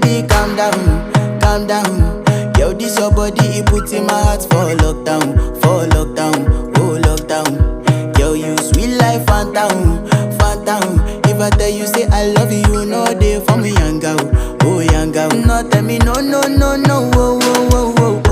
baby, calm down. Yo, this your body, it put in my heart for lockdown, oh lockdown. Yo, you sweet life, phantom, phantom. If I tell you say I love you, no day for me, young girl, oh young girl. No tell me no, oh, oh, oh, oh, oh.